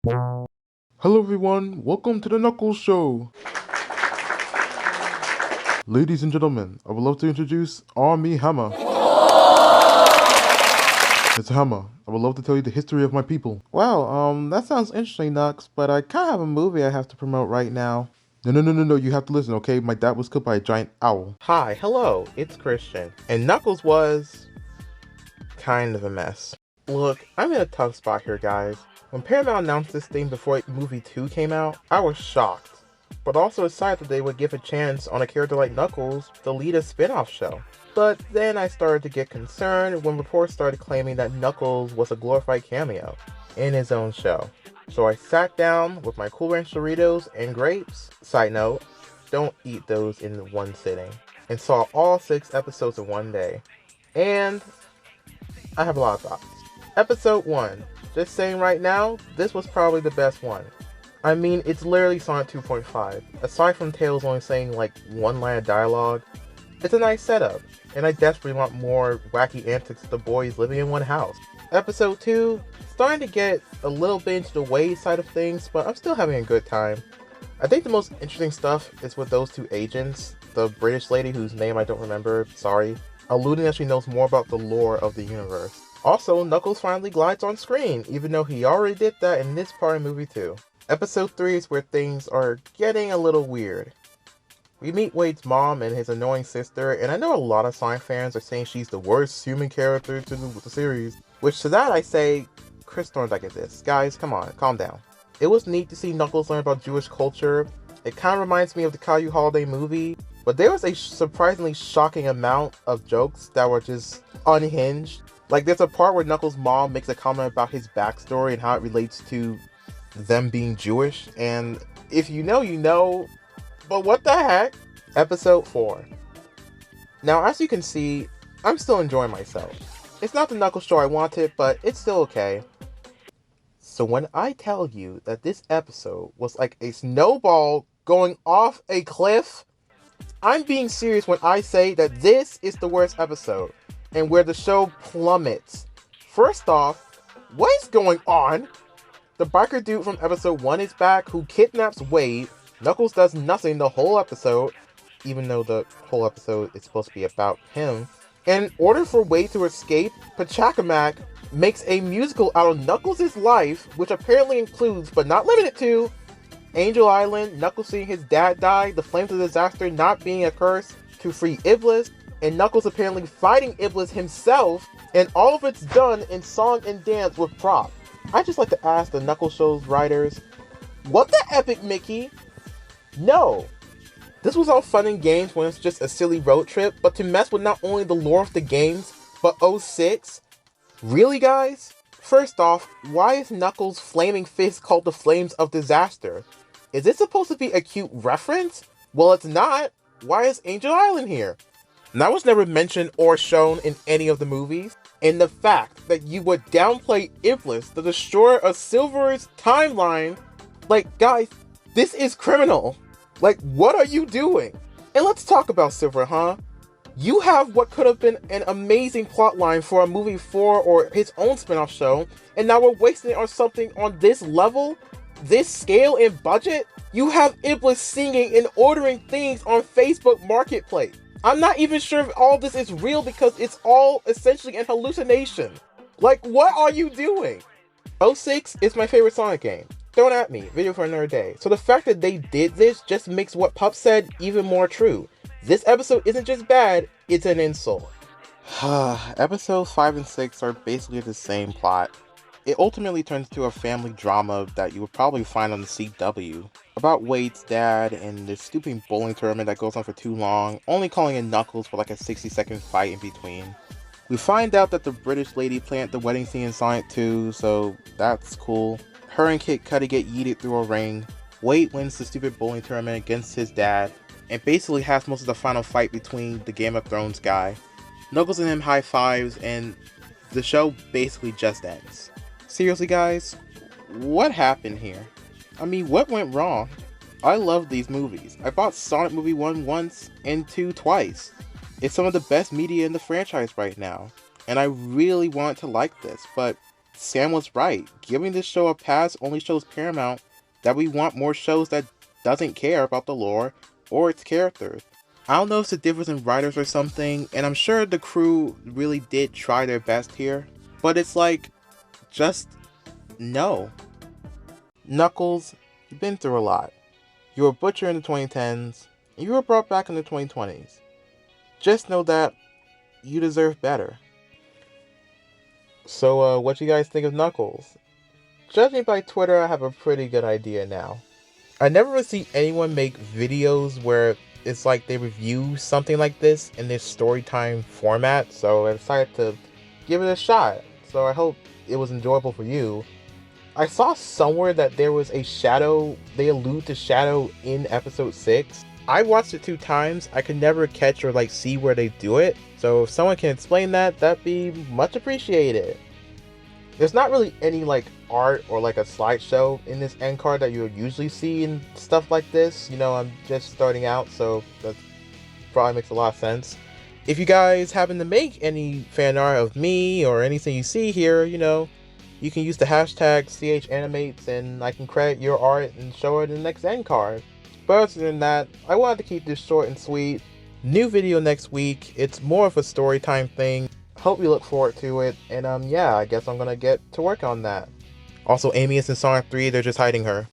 Hello everyone, welcome to the Knuckles Show. Ladies and gentlemen, I would love to introduce Army Hammer. Mr. Hammer, I would love to tell you the history of my people. Wow, that sounds interesting, Nux, but I kind of have a movie I have to promote right now. No, you have to listen, okay? My dad was killed by a giant owl. Hi, hello, it's Christian. And Knuckles was kind of a mess. Look, I'm in a tough spot here, guys. When Paramount announced this thing before movie 2 came out, I was shocked, but also excited that they would give a chance on a character like Knuckles to lead a spin-off show. But then I started to get concerned when reports started claiming that Knuckles was a glorified cameo in his own show. So I sat down with my Cool Ranch Doritos and grapes. Side note, don't eat those in one sitting. And saw all 6 episodes in one day. And I have a lot of thoughts. Episode 1. Just saying right now, this was probably the best one. I mean, it's literally Sonic 2.5. Aside from Tails only saying like one line of dialogue, it's a nice setup, and I desperately want more wacky antics with the boys living in one house. Episode 2, starting to get a little bit into the Wade side of things, but I'm still having a good time. I think the most interesting stuff is with those 2 agents, the British lady whose name I don't remember, sorry, alluding that she knows more about the lore of the universe. Also, Knuckles finally glides on screen, even though he already did that in this part of movie 2. Episode 3 is where things are getting a little weird. We meet Wade's mom and his annoying sister, and I know a lot of Sonic fans are saying she's the worst human character to the series. Which to that I say, Chris Thorndike exists. Guys, come on, calm down. It was neat to see Knuckles learn about Jewish culture. It kind of reminds me of the Caillou Holiday movie, but there was a surprisingly shocking amount of jokes that were just unhinged. Like there's a part where Knuckles' mom makes a comment about his backstory and how it relates to them being Jewish, and if you know, you know, but what the heck? Episode 4. Now, as you can see, I'm still enjoying myself. It's not the Knuckles show I wanted, but it's still okay. So when I tell you that this episode was like a snowball going off a cliff, I'm being serious when I say that this is the worst episode, and where the show plummets. First off, what is going on? The biker dude from episode 1 is back, who kidnaps Wade. Knuckles does nothing the whole episode, even though the whole episode is supposed to be about him. And in order for Wade to escape, Pachacamac makes a musical out of Knuckles' life, which apparently includes, but not limited to, Angel Island, Knuckles seeing his dad die, the Flames of Disaster not being a curse to free Iblis, and Knuckles apparently fighting Iblis himself, and all of it's done in song and dance with prop. I just like to ask the Knuckles show's writers, what the epic, Mickey? No. This was all fun and games when it's just a silly road trip, but to mess with not only the lore of the games, but 06? Really, guys? First off, why is Knuckles' flaming fist called the Flames of Disaster? Is it supposed to be a cute reference? Well, it's not. Why is Angel Island here? And that was never mentioned or shown in any of the movies. And the fact that you would downplay Iblis, the destroyer of Silver's timeline, like, guys, this is criminal. Like, what are you doing? And let's talk about Silver, huh? You have what could have been an amazing plotline for a movie 4 or his own spin-off show, and now we're wasting it on something on this level, this scale and budget? You have Iblis singing and ordering things on Facebook Marketplace. I'm not even sure if all this is real because it's all essentially an hallucination. Like, what are you doing? 06 is my favorite Sonic game. Don't at me, video for another day. So the fact that they did this just makes what Pup said even more true. This episode isn't just bad, it's an insult. Episodes 5 and 6 are basically the same plot. It ultimately turns into a family drama that you would probably find on the CW, about Wade's dad and this stupid bowling tournament that goes on for too long, only calling in Knuckles for like a 60-second fight in between. We find out that the British lady planned the wedding scene in Sonic 2, so that's cool. Her and Kid Cudi get yeeted through a ring. Wade wins the stupid bowling tournament against his dad, and basically has most of the final fight between the Game of Thrones guy. Knuckles and him high fives, and the show basically just ends. Seriously, guys, what happened here? I mean, what went wrong? I love these movies. I bought Sonic Movie 1 once and 2 twice. It's some of the best media in the franchise right now, and I really want to like this, but Sam was right. Giving this show a pass only shows Paramount that we want more shows that doesn't care about the lore or its characters. I don't know if it's a difference in writers or something, and I'm sure the crew really did try their best here, but it's like, just no. Knuckles, you've been through a lot. You were a butcher in the 2010s, and you were brought back in the 2020s. Just know that you deserve better. So, what you guys think of Knuckles? Judging by Twitter, I have a pretty good idea now. I never really see anyone make videos where it's like they review something like this in this story time format, so I decided to give it a shot. So I hope it was enjoyable for you. I saw somewhere that there was a Shadow, they allude to Shadow in episode 6. I watched it 2 times. I could never catch or see where they do it. So if someone can explain that, that'd be much appreciated. There's not really any art or a slideshow in this end card that you would usually see in stuff like this. I'm just starting out, so that probably makes a lot of sense. If you guys happen to make any fan art of me or anything you see here, you can use the hashtag CHAnimates and I can credit your art and show it in the next end card. But other than that, I wanted to keep this short and sweet. New video next week. It's more of a story time thing. Hope you look forward to it. And yeah, I guess I'm gonna get to work on that. Also, Amy is in Sonic 3. They're just hiding her.